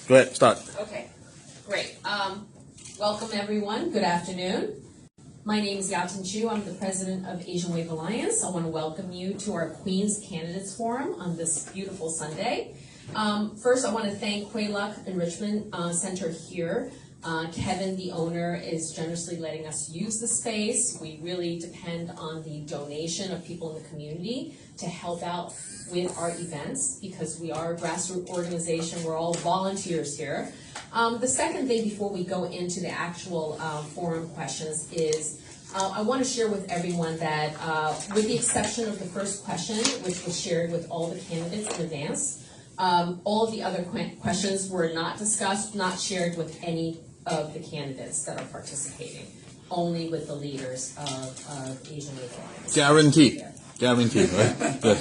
Go ahead, start. Okay, great. Welcome everyone. Good afternoon. My name is Yatin Chu. I'm the president of Asian Wave Alliance. I want to welcome you to our Queens Candidates Forum on this beautiful Sunday. First, I want to thank Quay Luck Enrichment Center here. Kevin, the owner, is generously letting us use the space. We really depend on the donation of people in the community to help out with our events because we are a grassroots organization. We're all volunteers here. The second thing before we go into the actual forum questions is I want to share with everyone that with the exception of the first question, which was shared with all the candidates in advance, all of the other questions were not discussed, not shared with any of the candidates that are participating, only with the leaders of Asian Wave Alliance. Guaranteed. Guaranteed, right? Good.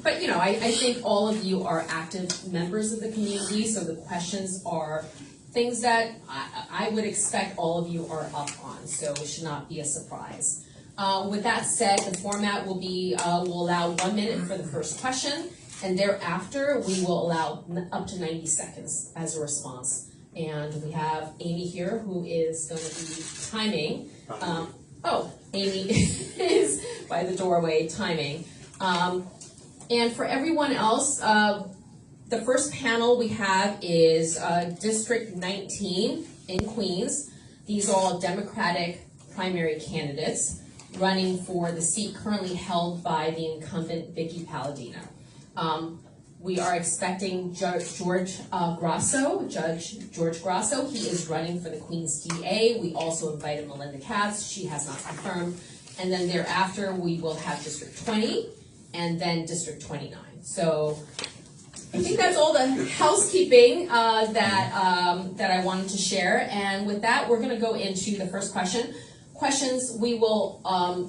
But you know, I think all of you are active members of the community, so the questions are things that I would expect all of you are up on, so it should not be a surprise. With that said, the format will be, we'll allow 1 minute for the first question, and thereafter we will allow up to 90 seconds as a response. And we have Amy here who is going to be timing. Amy is by the doorway timing. And for everyone else, the first panel we have is District 19 in Queens. These are all Democratic primary candidates running for the seat currently held by the incumbent Vicky Palladino. We are expecting Judge George Grasso. He is running for the Queens DA. We also invited Melinda Katz. She has not confirmed. And then thereafter, we will have District 20 and then District 29. So I think that's all the housekeeping that I wanted to share. And with that, we're going to go into the first question. Questions, we will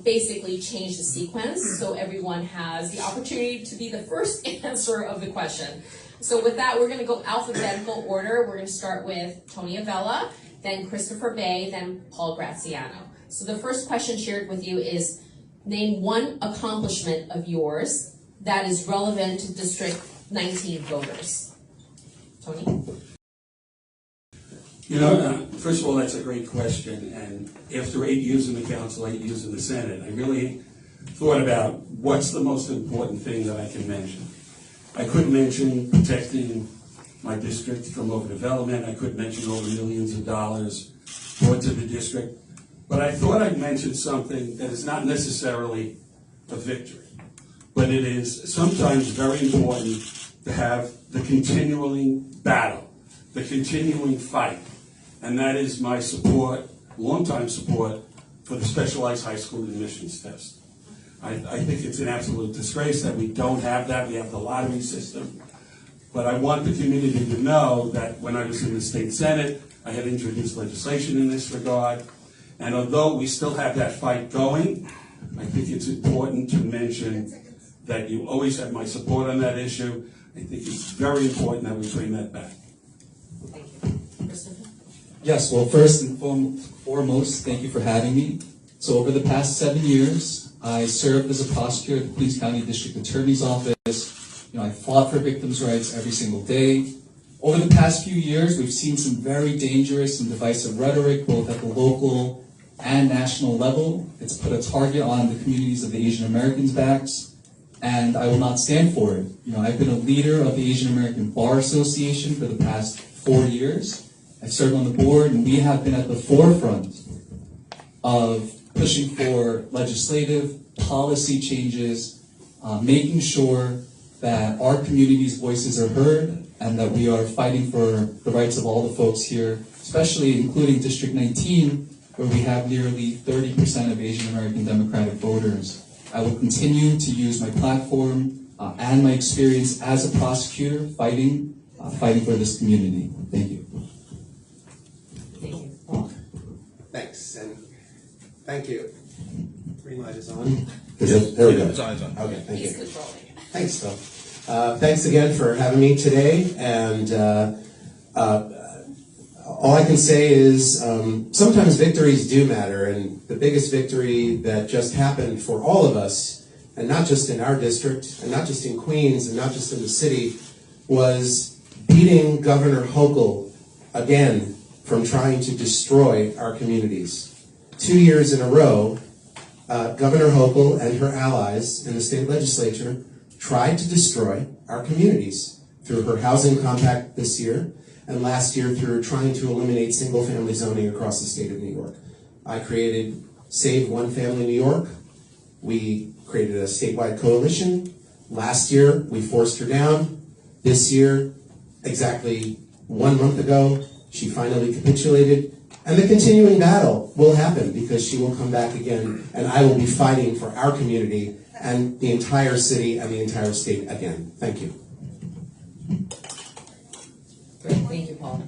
basically change the sequence so everyone has the opportunity to be the first answer of the question. So with that, we're going to go alphabetical order. We're going to start with Tony Avella, then Christopher Bay, then Paul Graziano. So the first question shared with you is, name one accomplishment of yours that is relevant to District 19 voters. Tony? You know, first of all, that's a great question. And after 8 years in the council, 8 years in the Senate, I really thought about what's the most important thing that I can mention. I could mention protecting my district from overdevelopment. I could mention over millions of dollars brought to the district. But I thought I'd mention something that is not necessarily a victory, but it is sometimes very important to have the continuing battle, the continuing fight. And that is my support, longtime support, for the specialized high school admissions test. I think it's an absolute disgrace that we don't have that. We have the lottery system. But I want the community to know that when I was in the state Senate, I had introduced legislation in this regard. And although we still have that fight going, I think it's important to mention that you always have my support on that issue. I think it's very important that we bring that back. Thank you. Christopher? Yes, well, first and foremost, thank you for having me. So over the past 7 years, I served as a prosecutor at the Queens County District Attorney's Office. You know, I fought for victims' rights every single day. Over the past few years, we've seen some very dangerous and divisive rhetoric, both at the local and national level. It's put a target on the communities of the Asian Americans' backs, and I will not stand for it. You know, I've been a leader of the Asian American Bar Association for the past 4 years. I served on the board, and we have been at the forefront of pushing for legislative policy changes, making sure that our community's voices are heard and that we are fighting for the rights of all the folks here, especially including District 19, where we have nearly 30% of Asian American Democratic voters. I will continue to use my platform and my experience as a prosecutor fighting for this community. Thank you. Thank you. Paul? Thanks, and thank you. Green light is on. There we go. It's on. Okay, thank He's you. controlling it. Thanks, Phil. Thanks again for having me today, and all I can say is sometimes victories do matter, and the biggest victory that just happened for all of us, and not just in our district, and not just in Queens, and not just in the city, was beating Governor Hochul again from trying to destroy our communities. 2 years in a row, Governor Hochul and her allies in the state legislature tried to destroy our communities through her housing compact this year, and last year through trying to eliminate single-family zoning across the state of New York. I created Save One Family New York. We created a statewide coalition. Last year, we forced her down. This year, exactly 1 month ago, she finally capitulated. And the continuing battle will happen because she will come back again, and I will be fighting for our community and the entire city and the entire state again. Thank you. Great, thank you, Paul.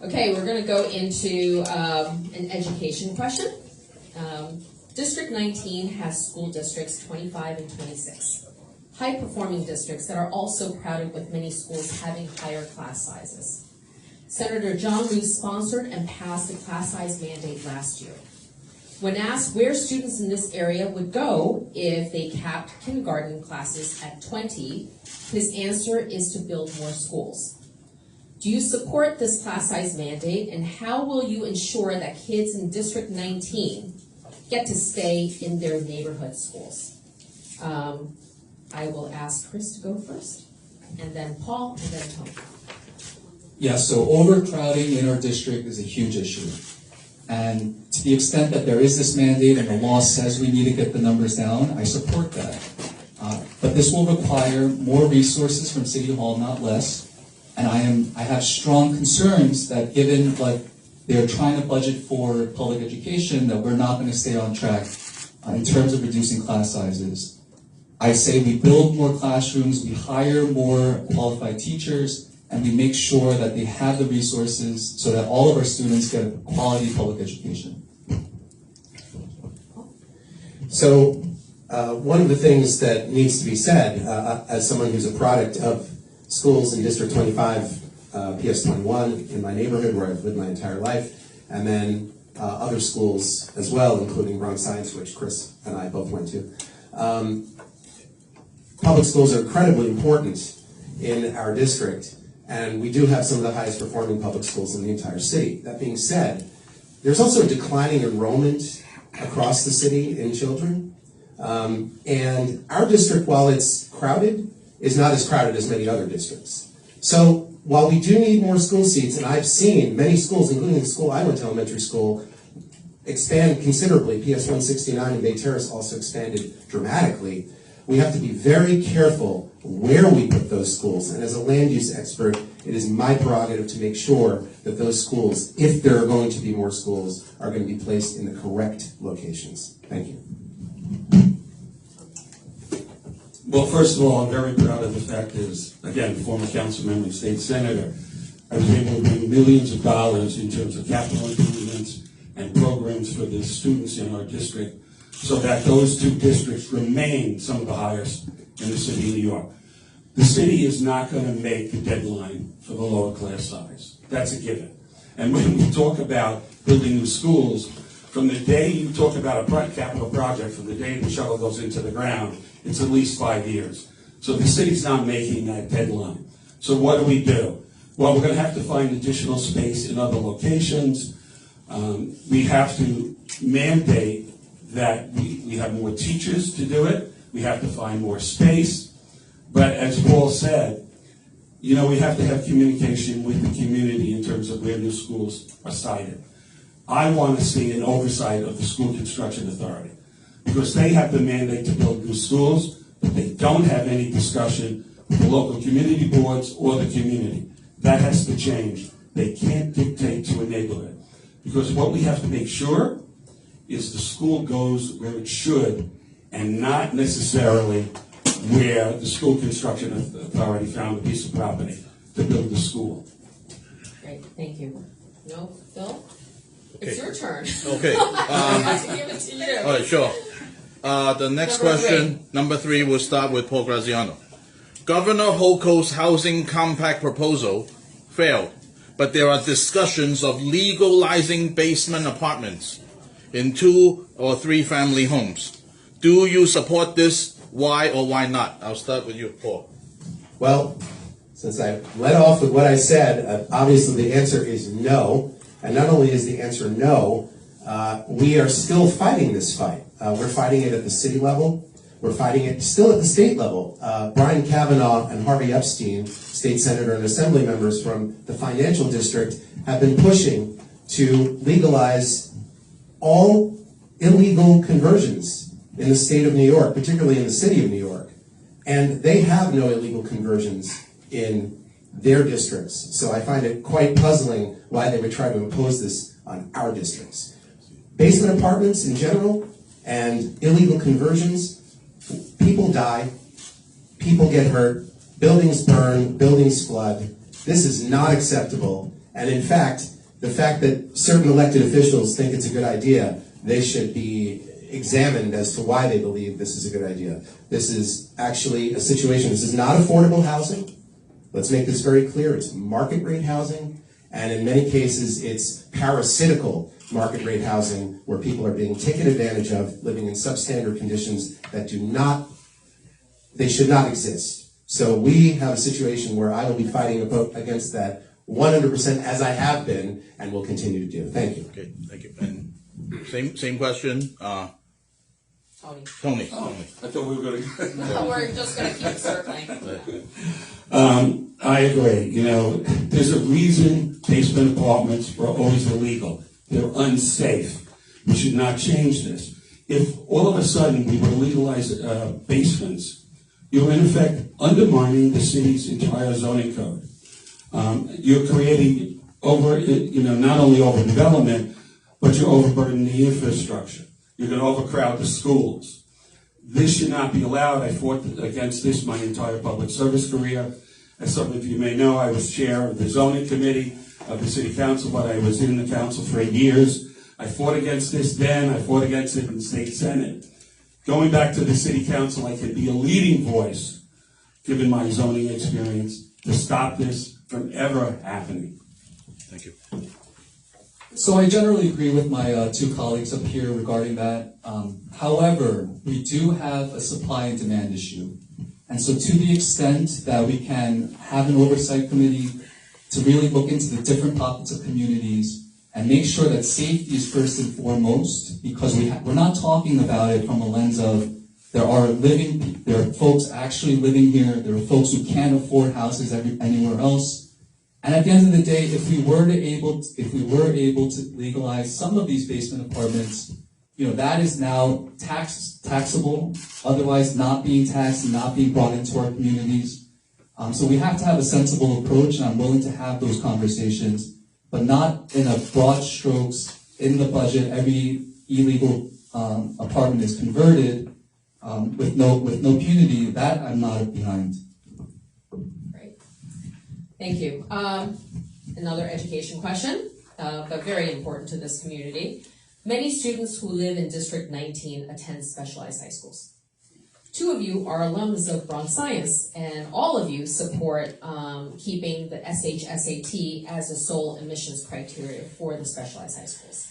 Okay, we're going to go into an education question. District 19 has school districts 25 and 26. High-performing districts that are also crowded with many schools having higher class sizes. Senator John Lewis sponsored and passed a class size mandate last year. When asked where students in this area would go if they capped kindergarten classes at 20, his answer is to build more schools. Do you support this class size mandate, and how will you ensure that kids in District 19 get to stay in their neighborhood schools? I will ask Chris to go first, and then Paul, and then Tony. Yeah, so overcrowding in our district is a huge issue. And to the extent that there is this mandate and the law says we need to get the numbers down, I support that. But this will require more resources from City Hall, not less. And I have strong concerns that given like they're trying to budget for public education, that we're not going to stay on track in terms of reducing class sizes. I say we build more classrooms, we hire more qualified teachers, and we make sure that they have the resources so that all of our students get a quality public education. So one of the things that needs to be said, as someone who's a product of schools in District 25, PS 21 in my neighborhood where I've lived my entire life, and then other schools as well, including Bronx Science, which Chris and I both went to. Public schools are incredibly important in our district, and we do have some of the highest performing public schools in the entire city. That being said, there's also a declining enrollment across the city in children. And our district, while it's crowded, is not as crowded as many other districts. So while we do need more school seats, and I've seen many schools, including the school I went to, elementary school, expand considerably. PS 169 in Bay Terrace also expanded dramatically. We have to be very careful where we put those schools. And as a land use expert, it is my prerogative to make sure that those schools, if there are going to be more schools, are going to be placed in the correct locations. Thank you. Well, first of all, I'm very proud of the fact is, again, former council member and state senator, I was able to bring millions of dollars in terms of capital improvements and programs for the students in our district so that those two districts remain some of the highest in the city of New York. The city is not going to make the deadline for the lower class size. That's a given. And when we talk about building new schools, from the day you talk about a capital project, from the day the shovel goes into the ground, it's at least 5 years. So the city's not making that deadline. So what do? Well, we're going to have to find additional space in other locations. We have to mandate that we have more teachers to do it. We have to find more space. But as Paul said, we have to have communication with the community in terms of where new schools are sited. I want to see an oversight of the School Construction Authority because they have the mandate to build new schools, but they don't have any discussion with the local community boards or the community. That has to change. They can't dictate to a neighborhood because what we have to make sure is the school goes where it should and not necessarily where the School Construction Authority found a piece of property to build the school. Great, thank you. No, Phil? Okay. It's your turn. Okay. I have to give it to you. All right, sure. The next Number question, number 3, will start with Paul Graziano. Governor Hochul's housing compact proposal failed, but there are discussions of legalizing basement apartments in 2 or 3 family homes. Do you support this? Why or why not? I'll start with you, Paul. Well, since I led off with what I said, obviously the answer is no. And not only is the answer no, we are still fighting this fight. We're fighting it at the city level. We're fighting it still at the state level. Brian Kavanaugh and Harvey Epstein, state senator and assembly members from the financial district, have been pushing to legalize all illegal conversions in the state of New York, particularly in the city of New York. And they have no illegal conversions in their districts. So I find it quite puzzling why they would try to impose this on our districts. Basement apartments in general and illegal conversions, people die, people get hurt, buildings burn, buildings flood. This is not acceptable. And in fact, the fact that certain elected officials think it's a good idea, they should be examined as to why they believe this is a good idea. This is actually a situation, this is not affordable housing. Let's make this very clear, it's market rate housing, and in many cases it's parasitical market rate housing where people are being taken advantage of, living in substandard conditions that they should not exist. So we have a situation where I will be fighting against that 100% as I have been and will continue to do. Thank you. Okay, thank you. And same question, Tony. I thought we were going to. No, we're just gonna keep circling. I agree. You know, there's a reason basement apartments were always illegal. They're unsafe. We should not change this. If all of a sudden we were to legalize basements, you're in effect undermining the city's entire zoning code. You're creating not only overdevelopment, but you're overburdening the infrastructure. You're going to overcrowd the schools. This should not be allowed. I fought against this my entire public service career. As some of you may know, I was chair of the zoning committee of the city council, but I was in the council for 8 years. I fought against this then. I fought against it in the state senate. Going back to the city council, I can be a leading voice, given my zoning experience, to stop this from ever happening. Thank you. So I generally agree with my two colleagues up here regarding that. However, we do have a supply and demand issue. And so to the extent that we can have an oversight committee to really look into the different pockets of communities and make sure that safety is first and foremost, because we're not talking about it from a lens of there are folks actually living here, there are folks who can't afford houses anywhere else. And at the end of the day, if we were able to legalize some of these basement apartments, that is now taxable, otherwise not being taxed and not being brought into our communities. So we have to have a sensible approach, and I'm willing to have those conversations, but not in a broad strokes in the budget. Every illegal apartment is converted with no punity. That I'm not behind. Thank you. Another education question, but very important to this community. Many students who live in District 19 attend specialized high schools. 2 of you are alums of Bronx Science, and all of you support keeping the SHSAT as a sole admissions criteria for the specialized high schools.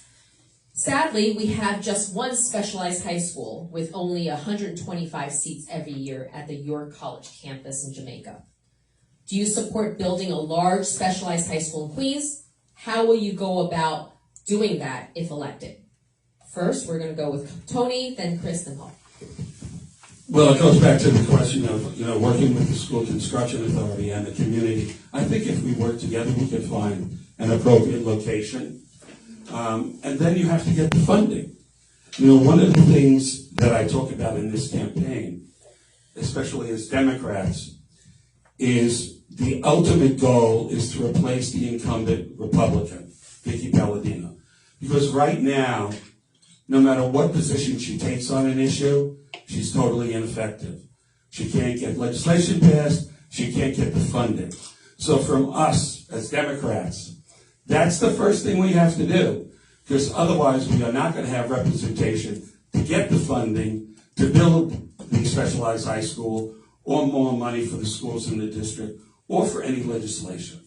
Sadly, we have just one specialized high school with only 125 seats every year at the York College campus in Jamaica. Do you support building a large specialized high school in Queens? How will you go about doing that if elected? First, we're going to go with Tony, then Chris, then Paul. Well, it goes back to the question of, working with the school construction authority and the community. I think if we work together, we can find an appropriate location. And then you have to get the funding. One of the things that I talk about in this campaign, especially as Democrats, is the ultimate goal is to replace the incumbent Republican, Vicky Palladino. Because right now, no matter what position she takes on an issue, she's totally ineffective. She can't get legislation passed, she can't get the funding. So from us as Democrats, that's the first thing we have to do, because otherwise we are not going to have representation to get the funding to build the specialized high school or more money for the schools in the district or for any legislation.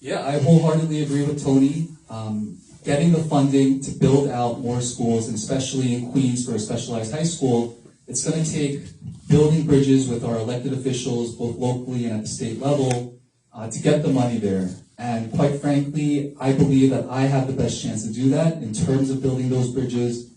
Yeah, I wholeheartedly agree with Tony. Getting the funding to build out more schools, and especially in Queens for a specialized high school, It's going to take building bridges with our elected officials, both locally and at the state level, to get the money there. And quite frankly, I believe that I have the best chance to do that in terms of building those bridges.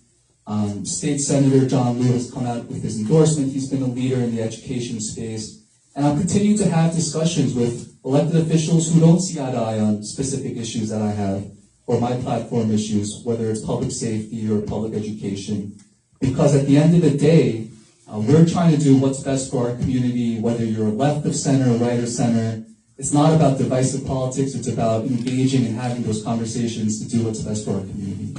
State Senator John Liu has come out with his endorsement. He's been a leader in the education space. And I'll continue to have discussions with elected officials who don't see eye to eye on specific issues that I have, or my platform issues, whether it's public safety or public education. Because at the end of the day, we're trying to do what's best for our community, whether you're left of center or right of center. It's not about divisive politics, it's about engaging and having those conversations to do what's best for our community.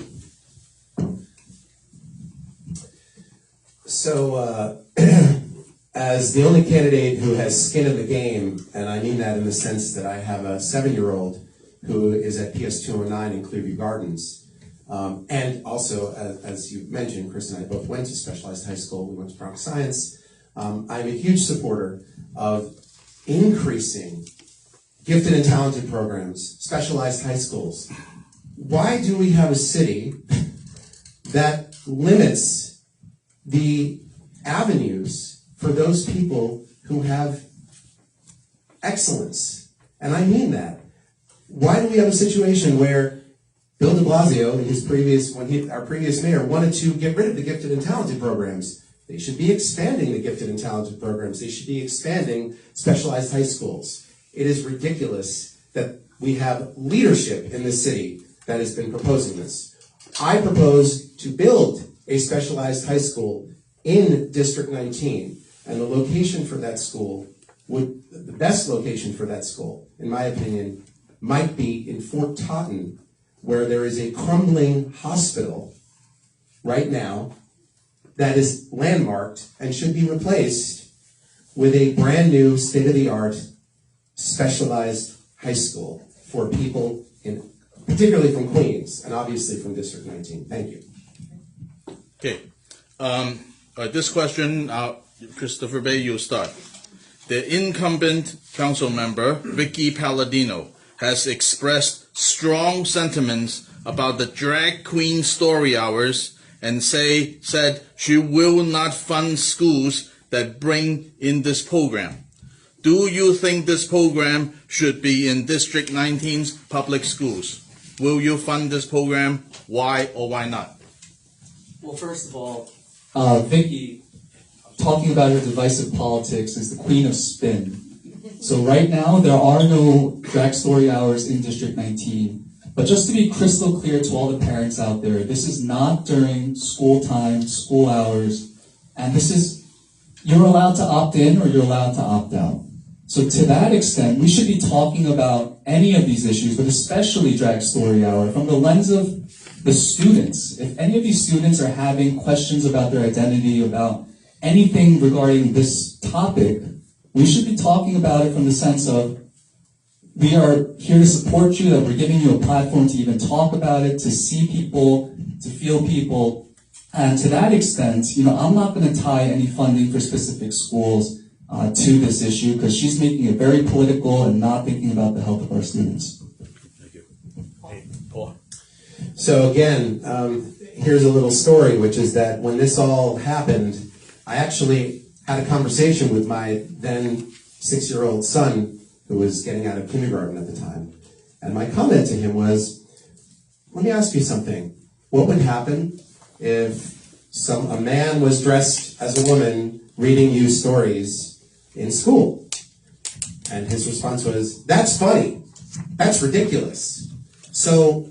So, as the only candidate who has skin in the game, and I mean that in the sense that I have a 7-year-old who is at PS 209 in Clearview Gardens, and also, as you mentioned, Chris and I both went to specialized high school, we went to Bronx Science. I'm a huge supporter of increasing gifted and talented programs, specialized high schools. Why do we have a city that limits the avenues for those people who have excellence? And I mean that. Why do we have a situation where Bill de Blasio, our previous mayor, wanted to get rid of the gifted and talented programs? They should be expanding the gifted and talented programs. They should be expanding specialized high schools. It is ridiculous that we have leadership in this city that has been proposing this. I propose to build a specialized high school in District 19, and the location for that school the best location for that school, in my opinion, might be in Fort Totten, where there is a crumbling hospital right now that is landmarked and should be replaced with a brand new state-of-the-art specialized high school for people particularly from Queens and obviously from District 19. Thank you. Okay. This question, Christopher Bay, you start. The incumbent council member, Vicky Palladino, has expressed strong sentiments about the drag queen story hours and said she will not fund schools that bring in this program. Do you think this program should be in District 19's public schools? Will you fund this program? Why or why not? Well, first of all, Vicky, talking about her divisive politics, is the queen of spin. So right now, there are no drag story hours in District 19. But just to be crystal clear to all the parents out there, this is not during school time, school hours, and you're allowed to opt in or you're allowed to opt out. So to that extent, we should be talking about any of these issues, but especially drag story hour, from the lens of the students. If any of these students are having questions about their identity, about anything regarding this topic, we should be talking about it from the sense of, we are here to support you, that we're giving you a platform to even talk about it, to see people, to feel people. And to that extent, I'm not going to tie any funding for specific schools to this issue, because she's making it very political and not thinking about the health of our students. Thank you. Hey, Paul. So again, here's a little story, which is that when this all happened, I actually had a conversation with my then 6-year-old son, who was getting out of kindergarten at the time. And my comment to him was, let me ask you something. What would happen if a man was dressed as a woman reading you stories in school? And his response was, that's funny. That's ridiculous. So,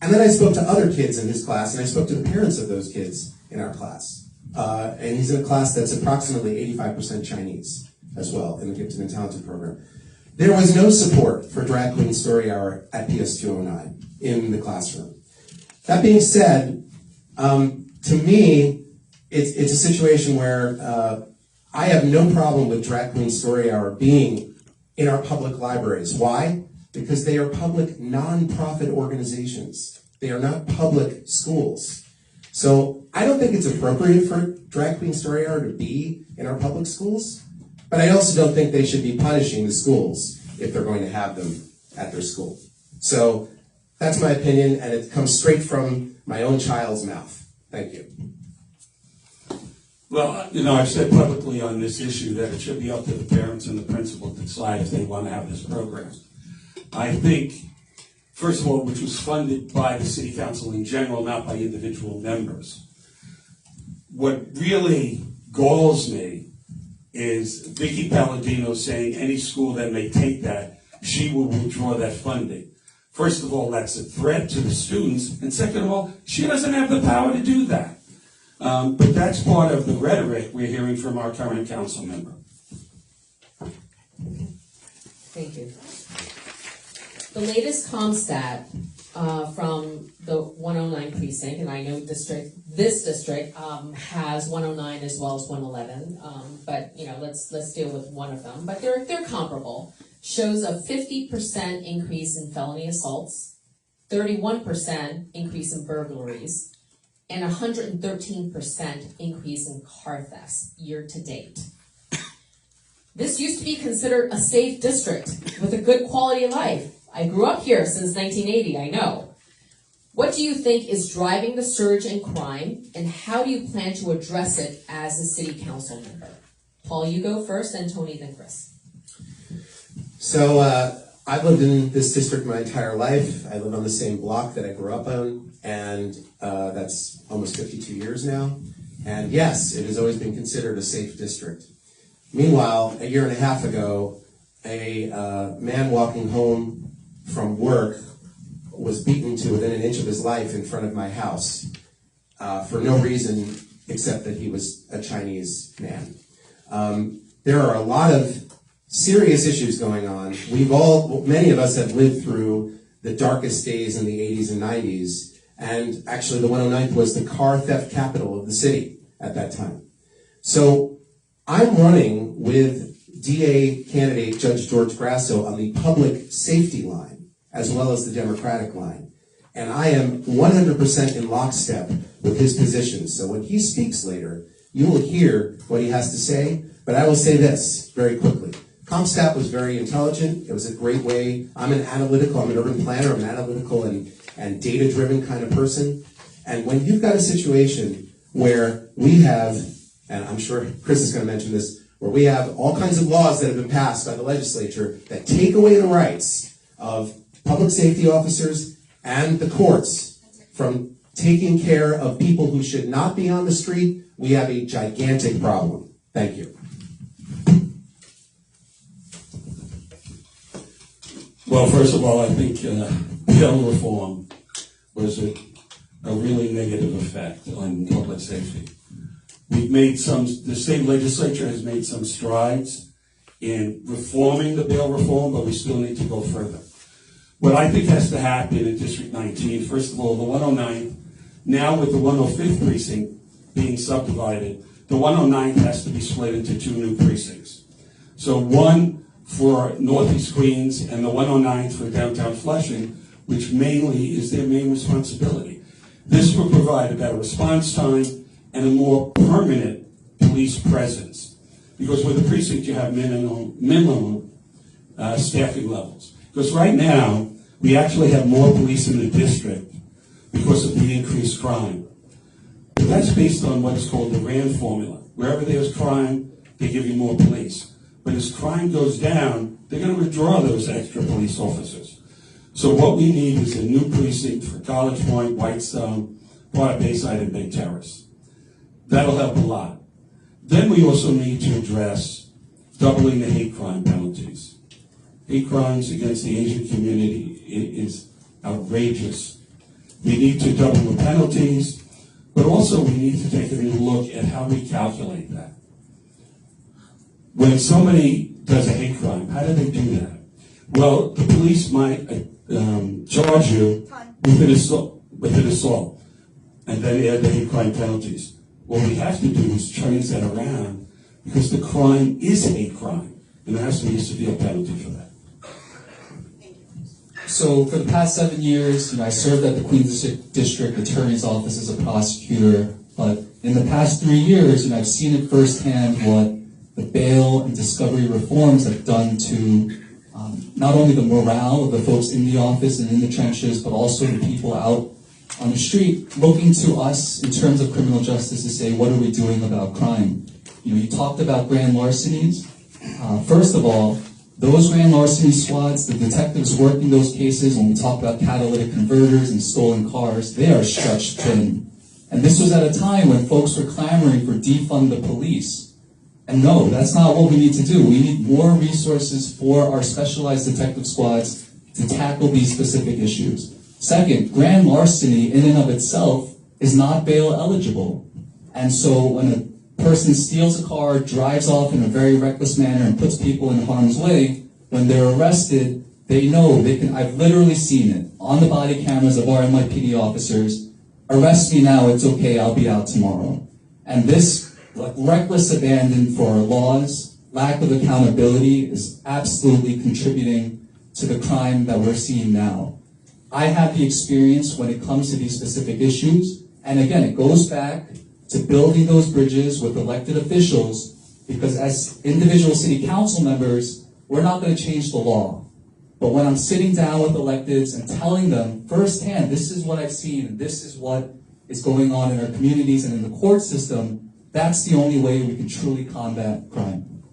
and then I spoke to other kids in his class, and I spoke to the parents of those kids in our class. And he's in a class that's approximately 85% Chinese as well in the Gifted and Talented program. There was no support for Drag Queen Story Hour at PS 209 in the classroom. That being said, to me, it's a situation where I have no problem with Drag Queen Story Hour being in our public libraries. Why? Because they are public non-profit organizations. They are not public schools. So I don't think it's appropriate for Drag Queen Story Hour to be in our public schools, but I also don't think they should be punishing the schools if they're going to have them at their school. So that's my opinion, and it comes straight from my own child's mouth. Thank you. Well, I've said publicly on this issue that it should be up to the parents and the principal to decide if they want to have this program. I think, first of all, which was funded by the city council in general, not by individual members. What really galls me is Vicky Palladino saying any school that may take that, she will withdraw that funding. First of all, that's a threat to the students, and second of all, she doesn't have the power to do that. But that's part of the rhetoric we're hearing from our current council member. Thank you. The latest ComStat from the 109 precinct, and I know this district has 109 as well as 111, but let's deal with one of them. But they're comparable. Shows a 50% increase in felony assaults, 31% increase in burglaries, and 113% increase in car thefts year to date. This used to be considered a safe district with a good quality of life. I grew up here since 1980, I know. What do you think is driving the surge in crime, and how do you plan to address it as a city council member? Paul, you go first, and Tony, then Chris. So I've lived in this district my entire life. I live on the same block that I grew up on, and that's almost 52 years now. And yes, it has always been considered a safe district. Meanwhile, a year and a half ago, a man walking home from work was beaten to within an inch of his life in front of my house for no reason except that he was a Chinese man. There are a lot of serious issues going on. Many of us have lived through the darkest days in the 80s and 90s, and actually the 109th was the car theft capital of the city at that time. So I'm running with DA candidate Judge George Grasso on the public safety line, as well as the Democratic line. And I am 100% in lockstep with his position. So when he speaks later, you will hear what he has to say, but I will say this very quickly. ComStat was very intelligent. It was a great way. I'm an urban planner, I'm an analytical and data-driven kind of person. And when you've got a situation where we have, and I'm sure Chris is going to mention this, where we have all kinds of laws that have been passed by the legislature that take away the rights of public safety officers and the courts from taking care of people who should not be on the street, we have a gigantic problem. Thank you. Well, first of all, I think bail reform was a really negative effect on public safety. The state legislature has made some strides in reforming the bail reform, but we still need to go further. What I think has to happen in District 19, first of all, the 109th, now with the 105th precinct being subdivided, the 109th has to be split into two new precincts. So one for Northeast Queens and the 109th for downtown Flushing, which mainly is their main responsibility. This will provide a better response time and a more permanent police presence. Because with the precinct, you have minimum staffing levels. Because right now, we actually have more police in the district because of the increased crime. But that's based on what's called the RAND formula. Wherever there's crime, they give you more police. But as crime goes down, they're going to withdraw those extra police officers. So what we need is a new precinct for College Point, Whitestone, part of Bayside, and Big Terrace. That'll help a lot. Then we also need to address doubling the hate crime penalties. Hate crimes against the Asian community is outrageous. We need to double the penalties, but also we need to take a new look at how we calculate that. When somebody does a hate crime, how do they do that? Well, the police might charge you with an assault, and then add the hate crime penalties. What we have to do is change that around, because the crime is hate crime, and there has to be a severe penalty for that. So for the past 7 years, I served at the Queens District Attorney's Office as a prosecutor, but in the past 3 years, I've seen it firsthand what the bail and discovery reforms have done to not only the morale of the folks in the office and in the trenches, but also the people out on the street looking to us in terms of criminal justice to say, what are we doing about crime? You talked about grand larcenies. First of all, those grand larceny squads, the detectives working those cases, when we talk about catalytic converters and stolen cars, they are stretched thin. And this was at a time when folks were clamoring for defund the police. And no, that's not what we need to do. We need more resources for our specialized detective squads to tackle these specific issues. Second, grand larceny in and of itself is not bail eligible. And so when a person steals a car, drives off in a very reckless manner and puts people in harm's way, when they're arrested, they know they can, I've literally seen it on the body cameras of our NYPD officers, arrest me now, it's okay, I'll be out tomorrow. And this reckless abandon for our laws, lack of accountability is absolutely contributing to the crime that we're seeing now. I have the experience when it comes to these specific issues, and again, it goes back to building those bridges with elected officials, because as individual city council members, we're not going to change the law. But when I'm sitting down with electeds and telling them firsthand, this is what I've seen, and this is what is going on in our communities and in the court system, that's the only way we can truly combat crime.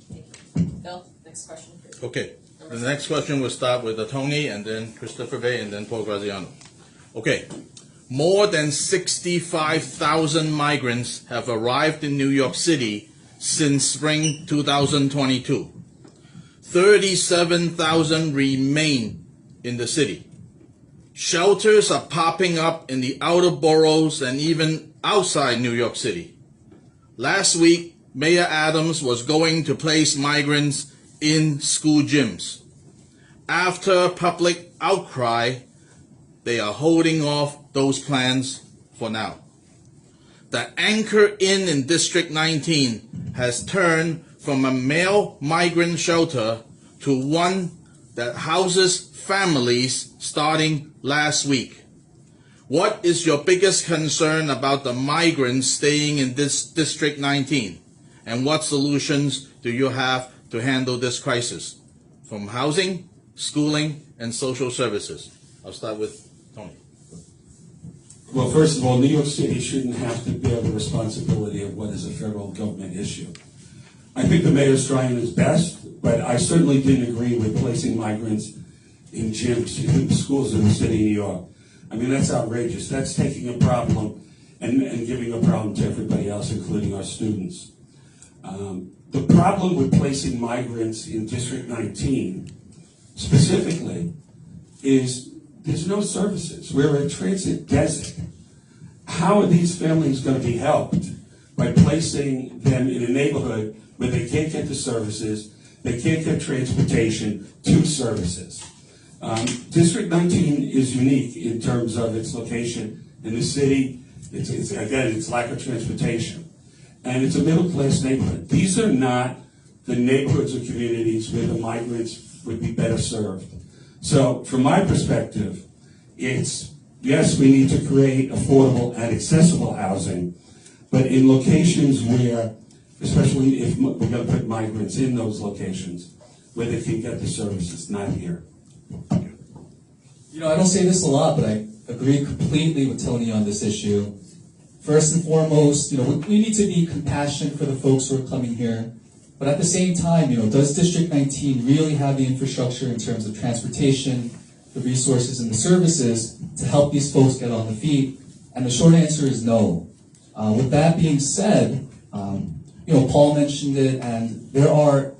Thank you. Bill, next question, please. Okay. The next question will start with Tony, and then Christopher Bay, and then Paul Graziano. Okay. More than 65,000 migrants have arrived in New York City since spring 2022. 37,000 remain in the city. Shelters are popping up in the outer boroughs and even outside New York City. Last week, Mayor Adams was going to place migrants in school gyms. After public outcry, they are holding off those plans for now. The Anchor Inn in District 19 has turned from a male migrant shelter to one that houses families starting last week. What is your biggest concern about the migrants staying in this District 19? And what solutions do you have to handle this crisis? From housing, schooling, and social services. I'll start with Tony. Well, first of all, New York City shouldn't have to bear the responsibility of what is a federal government issue. I think the mayor's trying his best, but I certainly didn't agree with placing migrants in gyms, in schools in the city of New York. I mean, that's outrageous. That's taking a problem and giving a problem to everybody else, including our students. The problem with placing migrants in District 19, specifically, is there's no services. We're a transit desert. How are these families going to be helped by placing them in a neighborhood where they can't get the services, they can't get transportation to services? District 19 is unique in terms of its location in the city. It's lack of transportation. And it's a middle-class neighborhood. These are not the neighborhoods or communities where the migrants would be better served. So, from my perspective, it's, yes, we need to create affordable and accessible housing, but in locations where, especially if we're going to put migrants in those locations, where they can get the services, not here. I don't say this a lot, but I agree completely with Tony on this issue. First and foremost, we need to be compassionate for the folks who are coming here. But at the same time, does District 19 really have the infrastructure in terms of transportation, the resources and the services to help these folks get on the feet? And the short answer is no. With that being said, Paul mentioned it, and there are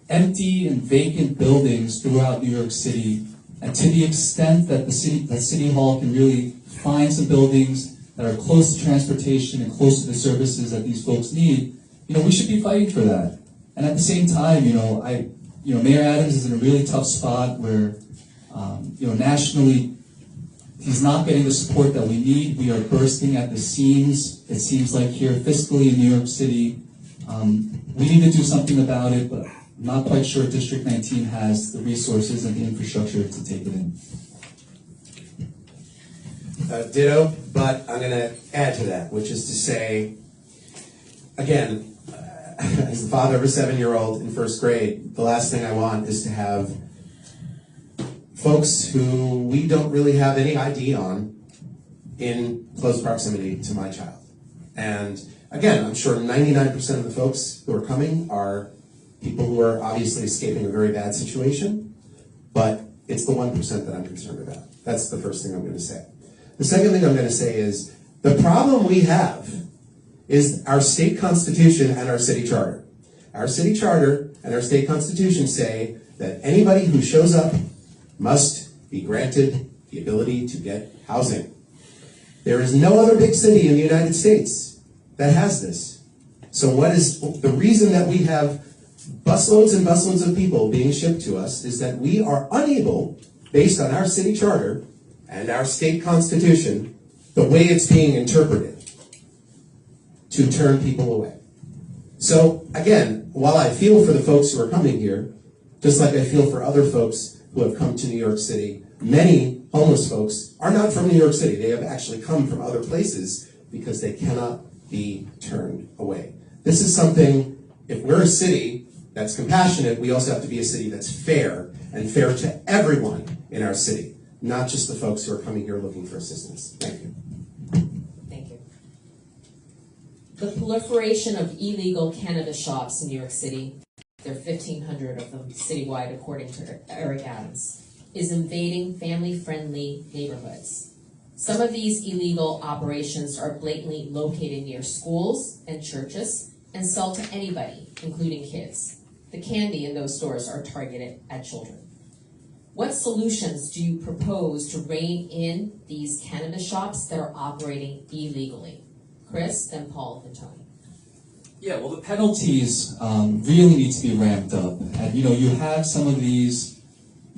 empty and vacant buildings throughout New York City. And to the extent that City Hall can really find some buildings that are close to transportation and close to the services that these folks need, we should be fighting for that. And at the same time, Mayor Adams is in a really tough spot where, nationally, he's not getting the support that we need. We are bursting at the seams, it seems like here fiscally in New York City. We need to do something about it, but I'm not quite sure District 19 has the resources and the infrastructure to take it in. Ditto, but I'm going to add to that, which is to say, again, as the father of a 7-year-old in first grade, the last thing I want is to have folks who we don't really have any ID on in close proximity to my child. And again, I'm sure 99% of the folks who are coming are people who are obviously escaping a very bad situation, but it's the 1% that I'm concerned about. That's the first thing I'm going to say. The second thing I'm going to say is the problem we have is our state constitution and our city charter. Our city charter and our state constitution say that anybody who shows up must be granted the ability to get housing. There is no other big city in the United States that has this. So what is the reason that we have busloads and busloads of people being shipped to us is that we are unable, based on our city charter and our state constitution, the way it's being interpreted, to turn people away. So again, while I feel for the folks who are coming here, just like I feel for other folks who have come to New York City, many homeless folks are not from New York City. They have actually come from other places because they cannot be turned away. This is something, if we're a city that's compassionate, we also have to be a city that's fair, and fair to everyone in our city, not just the folks who are coming here looking for assistance. Thank you. Thank you. The proliferation of illegal cannabis shops in New York City, there are 1,500 of them citywide according to Eric Adams, is invading family-friendly neighborhoods. Some of these illegal operations are blatantly located near schools and churches and sell to anybody, including kids. The candy in those stores are targeted at children. What solutions do you propose to rein in these cannabis shops that are operating illegally? Chris, then Paul, then Tony. Yeah, well, the penalties really need to be ramped up. And, you have some of these,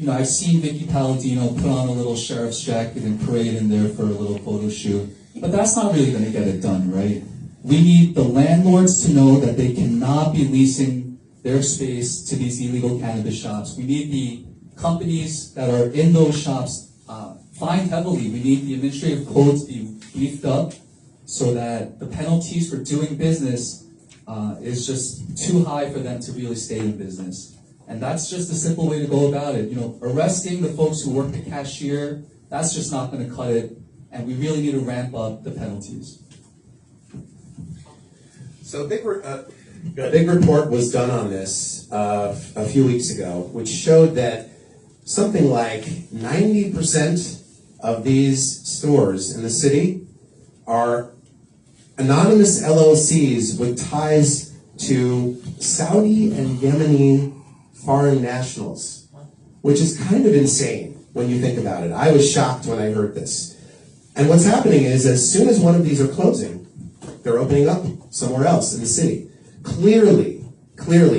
I've seen Vicky Palladino put on a little sheriff's jacket and parade in there for a little photo shoot. But that's not really going to get it done, right? We need the landlords to know that they cannot be leasing their space to these illegal cannabis shops. We need the companies that are in those shops fined heavily. We need the administrative code to be beefed up so that the penalties for doing business is just too high for them to really stay in business. And that's just a simple way to go about it. Arresting the folks who work the cashier, that's just not going to cut it. And we really need to ramp up the penalties. So a big report was done on this a few weeks ago, which showed that something like 90% of these stores in the city are anonymous LLCs with ties to Saudi and Yemeni foreign nationals, which is kind of insane when you think about it. I was shocked when I heard this. And what's happening is, as soon as one of these are closing, they're opening up somewhere else in the city. Clearly,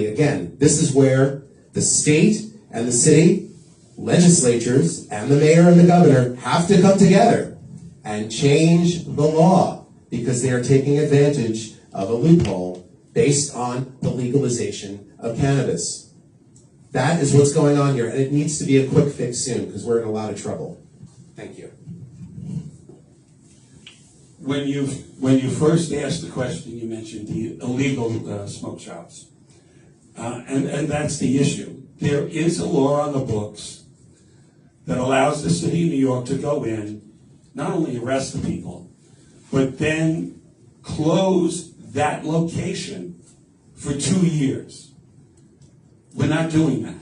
again, this is where the state and the city legislatures and the mayor and the governor have to come together and change the law, because they are taking advantage of a loophole based on the legalization of cannabis. That is what's going on here, and it needs to be a quick fix soon, because we're in a lot of trouble. Thank you. When you first asked the question, you mentioned the illegal smoke shops. And that's the issue. There is a law on the books that allows the city of New York to go in, not only arrest the people, but then close that location for 2 years. We're not doing that.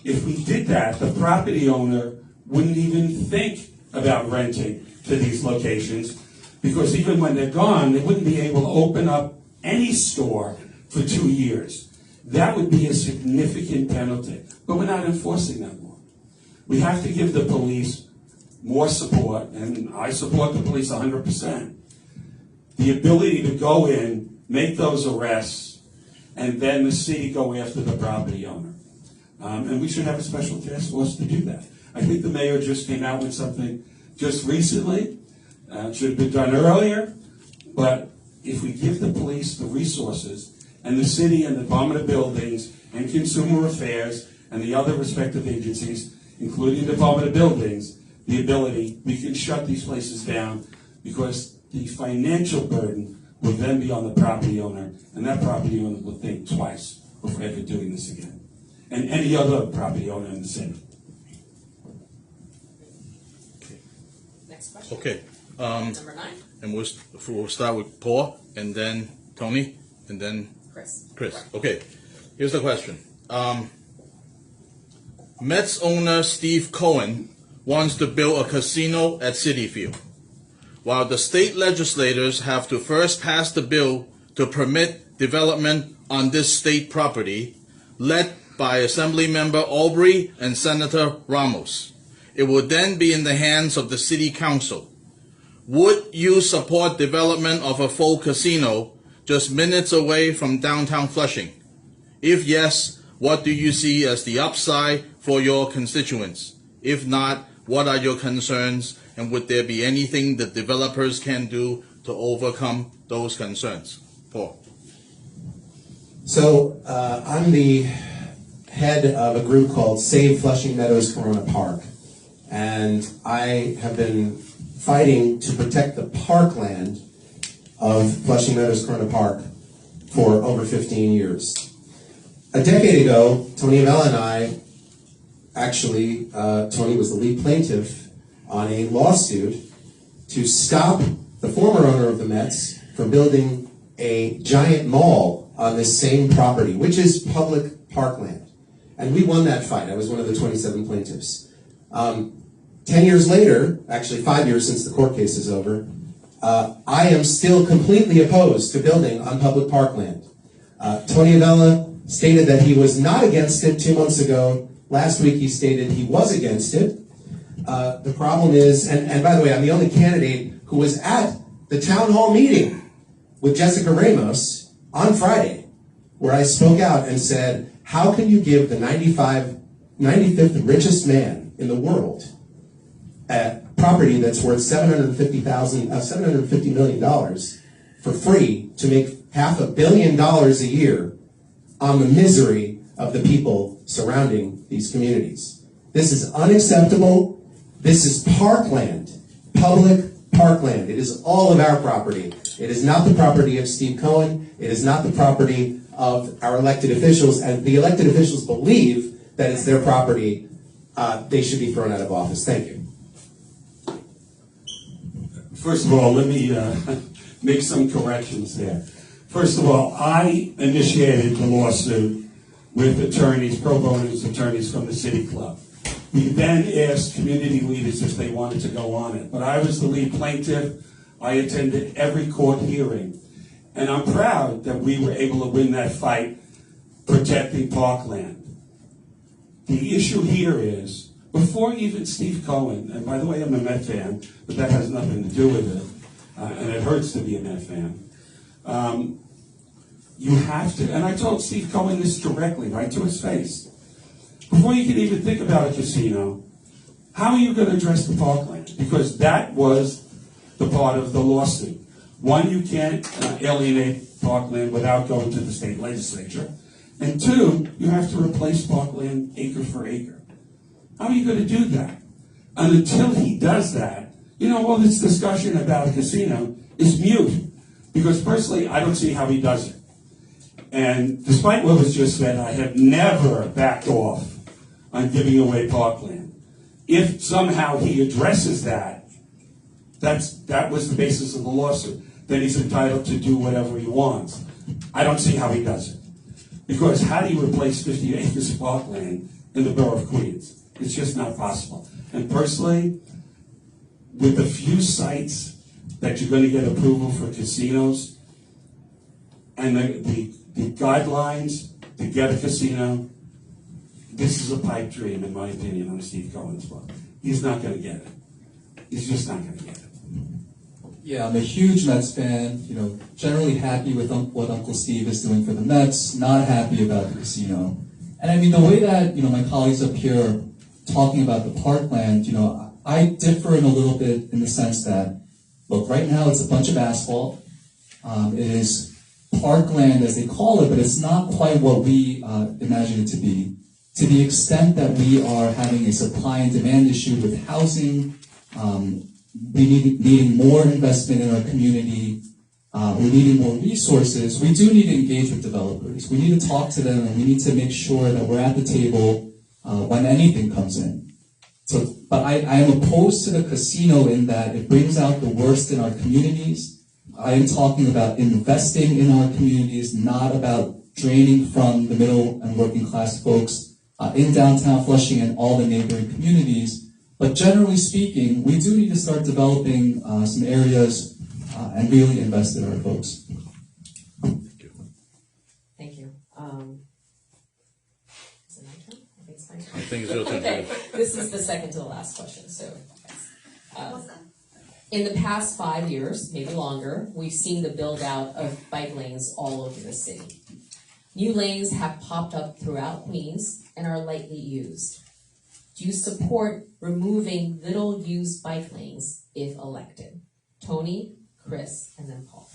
If we did that, the property owner wouldn't even think about renting to these locations, because even when they're gone, they wouldn't be able to open up any store for 2 years. That would be a significant penalty, but we're not enforcing that law. We have to give the police more support, and I support the police 100%. The ability to go in, make those arrests, and then the city go after the property owner. And we should have a special task force to do that. I think the mayor just came out with something just recently. It should have been done earlier, but if we give the police the resources, and the city and the Department of Buildings and Consumer Affairs and the other respective agencies, including the Department of Buildings, the ability, we can shut these places down, because the financial burden will then be on the property owner, and that property owner will think twice before ever doing this again, and any other property owner in the city. Next question. Okay. Number 9, And we'll start with Paul, and then Tony, and then Chris. Chris. Okay, here's the question. Mets owner Steve Cohen wants to build a casino at Citi Field, while the state legislators have to first pass the bill to permit development on this state property, led by Assemblymember Aubrey and Senator Ramos. It will then be in the hands of the City Council. Would you support development of a full casino just minutes away from downtown Flushing? If yes, what do you see as the upside for your constituents? If not, what are your concerns, and would there be anything that developers can do to overcome those concerns? Paul. So I'm the head of a group called Save Flushing Meadows Corona Park, and I have been fighting to protect the parkland of Flushing Meadows Corona Park for over 15 years. A decade ago, Tony Avella and I actually, Tony was the lead plaintiff on a lawsuit to stop the former owner of the Mets from building a giant mall on this same property, which is public parkland. And we won that fight. I was one of the 27 plaintiffs. 10 years later, actually 5 years since the court case is over, I am still completely opposed to building on public parkland. Tony Avella stated that he was not against it 2 months ago. Last week he stated he was against it. The problem is, and by the way, I'm the only candidate who was at the town hall meeting with Jessica Ramos on Friday, where I spoke out and said, how can you give the 95th richest man in the world a property that's worth $750 million for free to make $500 million a year on the misery of the people surrounding these communities? This is unacceptable. This is parkland, public parkland. It is all of our property. It is not the property of Steve Cohen. It is not the property of our elected officials. And the elected officials believe that it's their property. They should be thrown out of office. Thank you. First of all, let me make some corrections there. First of all, I initiated the lawsuit with attorneys, pro bono attorneys from the City Club. We then asked community leaders if they wanted to go on it. But I was the lead plaintiff. I attended every court hearing. And I'm proud that we were able to win that fight protecting parkland. The issue here is, before even Steve Cohen, and by the way, I'm a Met fan, but that has nothing to do with it, and it hurts to be a Met fan. You have to, and I told Steve Cohen this directly, right to his face. Before you can even think about a casino, how are you going to address the parkland? Because that was the part of the lawsuit. One, you can't alienate parkland without going to the state legislature. And two, you have to replace parkland acre for acre. How are you going to do that? And until he does that, all this discussion about a casino is mute. Because personally, I don't see how he does it. And despite what was just said, I have never backed off on giving away parkland. If somehow he addresses that was the basis of the lawsuit, then he's entitled to do whatever he wants. I don't see how he does it. Because how do you replace 50 acres of parkland in the borough of Queens? It's just not possible. And personally, with the few sites that you're going to get approval for casinos, and the guidelines to get a casino, this is a pipe dream, in my opinion, on Steve Cohen's part. He's not going to get it. He's just not going to get it. Yeah, I'm a huge Mets fan, generally happy with what Uncle Steve is doing for the Mets, not happy about the casino. And I mean, the way that, my colleagues up here are talking about the parkland, I differ in a little bit in the sense that, look, right now it's a bunch of asphalt. It is parkland, as they call it, but it's not quite what we imagine it to be. To the extent that we are having a supply and demand issue with housing, needing more investment in our community, we're needing more resources, we do need to engage with developers. We need to talk to them, and we need to make sure that we're at the table when anything comes in. So But I am opposed to the casino in that it brings out the worst in our communities. I am talking about investing in our communities, not about draining from the middle and working class folks in downtown Flushing and all the neighboring communities. But generally speaking, we do need to start developing some areas and really invest in our folks. Thank you. Is it my turn? I think it's my turn. I think it's your turn. Okay, this is the second to the last question, so. In the past 5 years, maybe longer, we've seen the build out of bike lanes all over the city. New lanes have popped up throughout Queens and are lightly used. Do you support removing little used bike lanes if elected? Tony, Chris, and then Paul.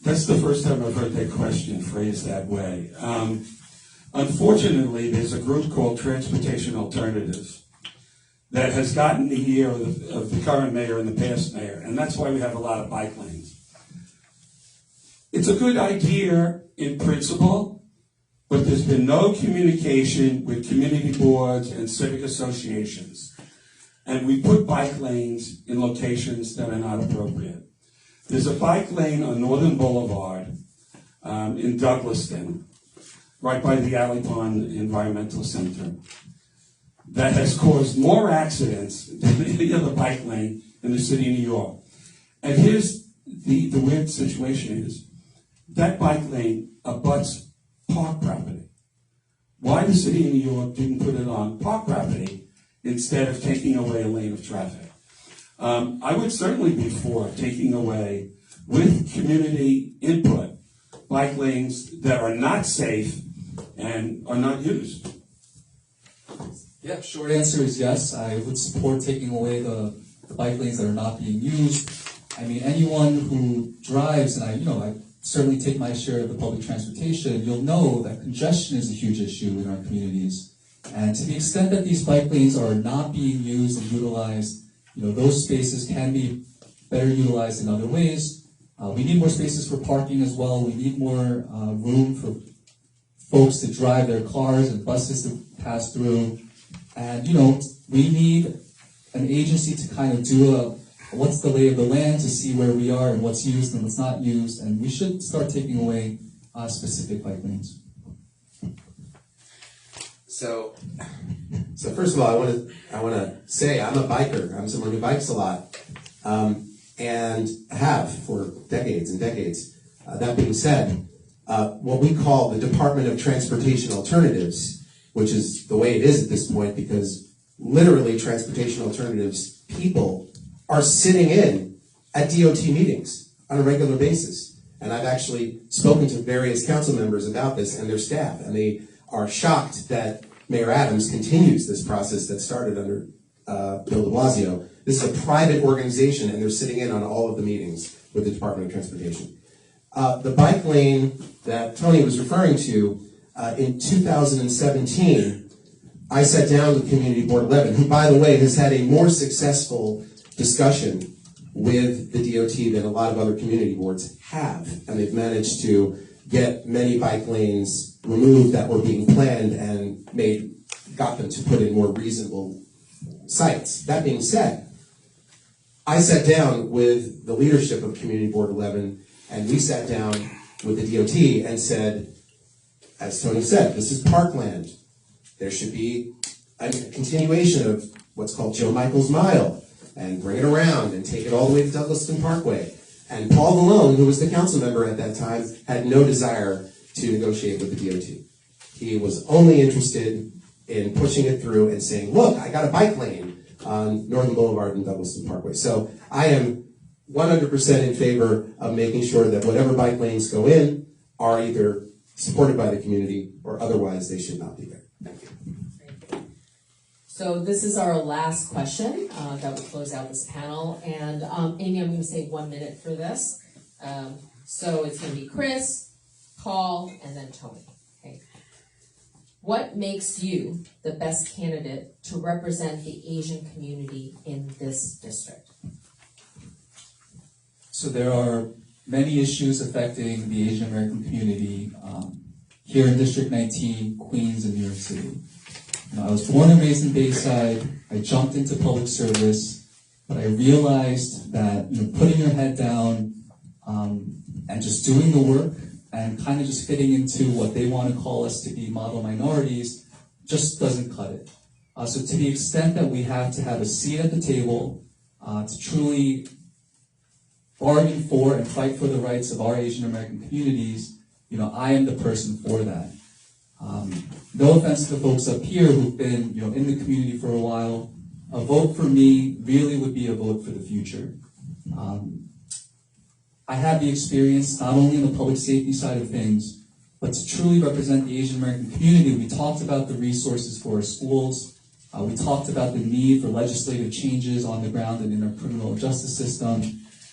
That's the first time I've heard that question phrased that way. Unfortunately, there's a group called Transportation Alternatives that has gotten the ear of the current mayor and the past mayor, and that's why we have a lot of bike lanes. It's a good idea in principle, but there's been no communication with community boards and civic associations, and we put bike lanes in locations that are not appropriate. There's a bike lane on Northern Boulevard in Douglaston, right by the Alley Pond Environmental Center, that has caused more accidents than any other bike lane in the city of New York. And here's the weird situation is, that bike lane abuts park property. Why the city of New York didn't put it on park property instead of taking away a lane of traffic? I would certainly be for taking away, with community input, bike lanes that are not safe and are not used. Yeah, short answer is yes. I would support taking away the bike lanes that are not being used. I mean, anyone who drives, and I certainly take my share of the public transportation, you'll know that congestion is a huge issue in our communities. And to the extent that these bike lanes are not being used and utilized, those spaces can be better utilized in other ways. We need more spaces for parking as well. We need more room for folks to drive their cars and buses to pass through. And, we need an agency to kind of do what's the lay of the land to see where we are and what's used and what's not used. And we should start taking away specific bike lanes. So first of all, I want to say I'm a biker. I'm someone who bikes a lot, and have for decades and decades. That being said, what we call the Department of Transportation Alternatives, which is the way it is at this point, because literally Transportation Alternatives people are sitting in at DOT meetings on a regular basis. And I've actually spoken to various council members about this and their staff, and they are shocked that Mayor Adams continues this process that started under Bill de Blasio. This is a private organization, and they're sitting in on all of the meetings with the Department of Transportation. The bike lane that Tony was referring to, in 2017, I sat down with Community Board 11, who, by the way, has had a more successful discussion with the DOT than a lot of other community boards have, and they've managed to get many bike lanes removed that were being planned and got them to put in more reasonable sites. That being said, I sat down with the leadership of Community Board 11, and we sat down with the DOT and said, as Tony said, this is parkland. There should be a continuation of what's called Joe Michael's Mile, and bring it around and take it all the way to Douglaston Parkway. And Paul Malone, who was the council member at that time, had no desire to negotiate with the DOT. He was only interested in pushing it through and saying, look, I got a bike lane on Northern Boulevard and Douglaston Parkway. So I am 100% in favor of making sure that whatever bike lanes go in are either supported by the community or otherwise they should not be there. Thank you. So this is our last question that will close out this panel. And Amy, I'm going to say 1 minute for this. So it's going to be Chris, Paul, and then Tony. Okay. What makes you the best candidate to represent the Asian community in this district? So there are many issues affecting the Asian American community here in District 19, Queens, and New York City. I was born and raised in Bayside. I jumped into public service, but I realized that putting your head down and just doing the work and kind of just fitting into what they want to call us to be model minorities just doesn't cut it. So to the extent that we have to have a seat at the table to truly bargain for and fight for the rights of our Asian American communities, I am the person for that. No offense to the folks up here who've been in the community for a while, a vote for me really would be a vote for the future. I have the experience not only on the public safety side of things, but to truly represent the Asian American community. We talked about the resources for our schools. We talked about the need for legislative changes on the ground and in our criminal justice system.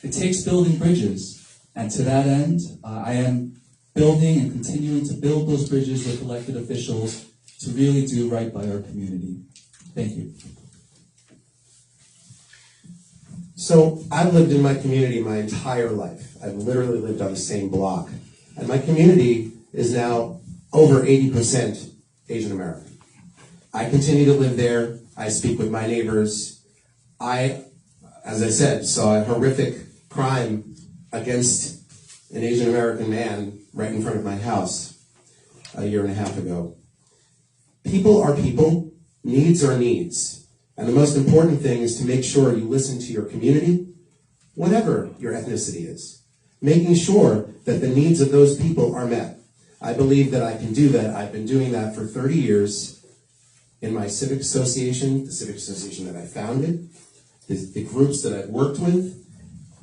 It takes building bridges. And to that end, I am building and continuing to build those bridges with elected officials to really do right by our community. Thank you. So I've lived in my community my entire life. I've literally lived on the same block. And my community is now over 80% Asian American. I continue to live there. I speak with my neighbors. I, as I said, saw a horrific crime against an Asian American man right in front of my house a year and a half ago. People are people. Needs are needs. And the most important thing is to make sure you listen to your community, whatever your ethnicity is, making sure that the needs of those people are met. I believe that I can do that. I've been doing that for 30 years in my civic association, the civic association that I founded, the groups that I've worked with,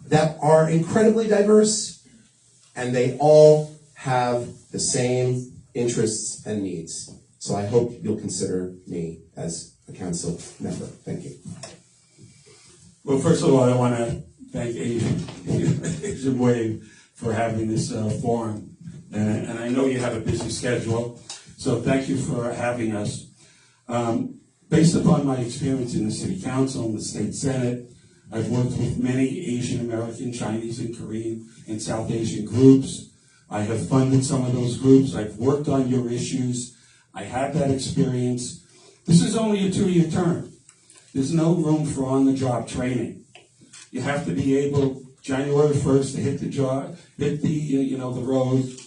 that are incredibly diverse, and they all have the same interests and needs. So I hope you'll consider me as a council member. Thank you. Well, first of all, I want to thank Asian Wave for having this forum. And I know you have a busy schedule, so thank you for having us. Based upon my experience in the City Council and the State Senate, I've worked with many Asian American, Chinese and Korean and South Asian groups. I have funded some of those groups. I've worked on your issues. I have that experience. This is only a 2-year term. There's no room for on-the-job training. You have to be able, January 1st, to hit the road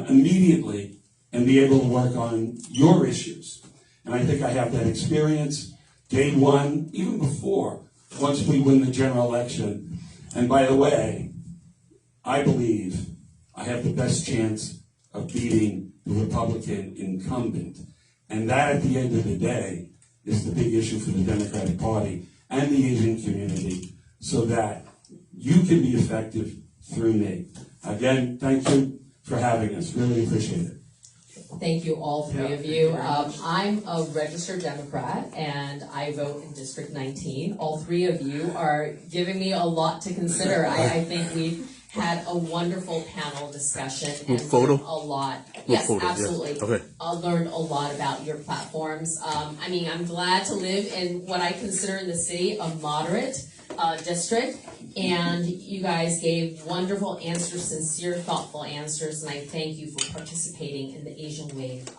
immediately and be able to work on your issues. And I think I have that experience day one, even before, once we win the general election. And by the way, I believe I have the best chance of beating the Republican incumbent. And that, at the end of the day, is the big issue for the Democratic Party and the Asian community, so that you can be effective through me. Again, thank you for having us. Really appreciate it. Thank you, all three of you. I'm a registered Democrat, and I vote in District 19. All three of you are giving me a lot to consider. I think we've had a wonderful panel discussion and learned a lot. Yes, absolutely. Yeah. Okay. I learned a lot about your platforms. I'm glad to live in what I consider in the city a moderate district, and you guys gave wonderful answers, sincere, thoughtful answers, and I thank you for participating in the Asian Wave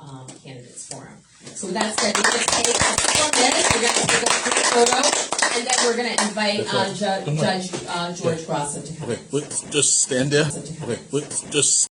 Candidates Forum. So with that said, we're going to take a couple of minutes, we're going to take a quick photo, and then we're going to invite Judge George Grasso to come. Okay, let's just stand there. Okay, let's just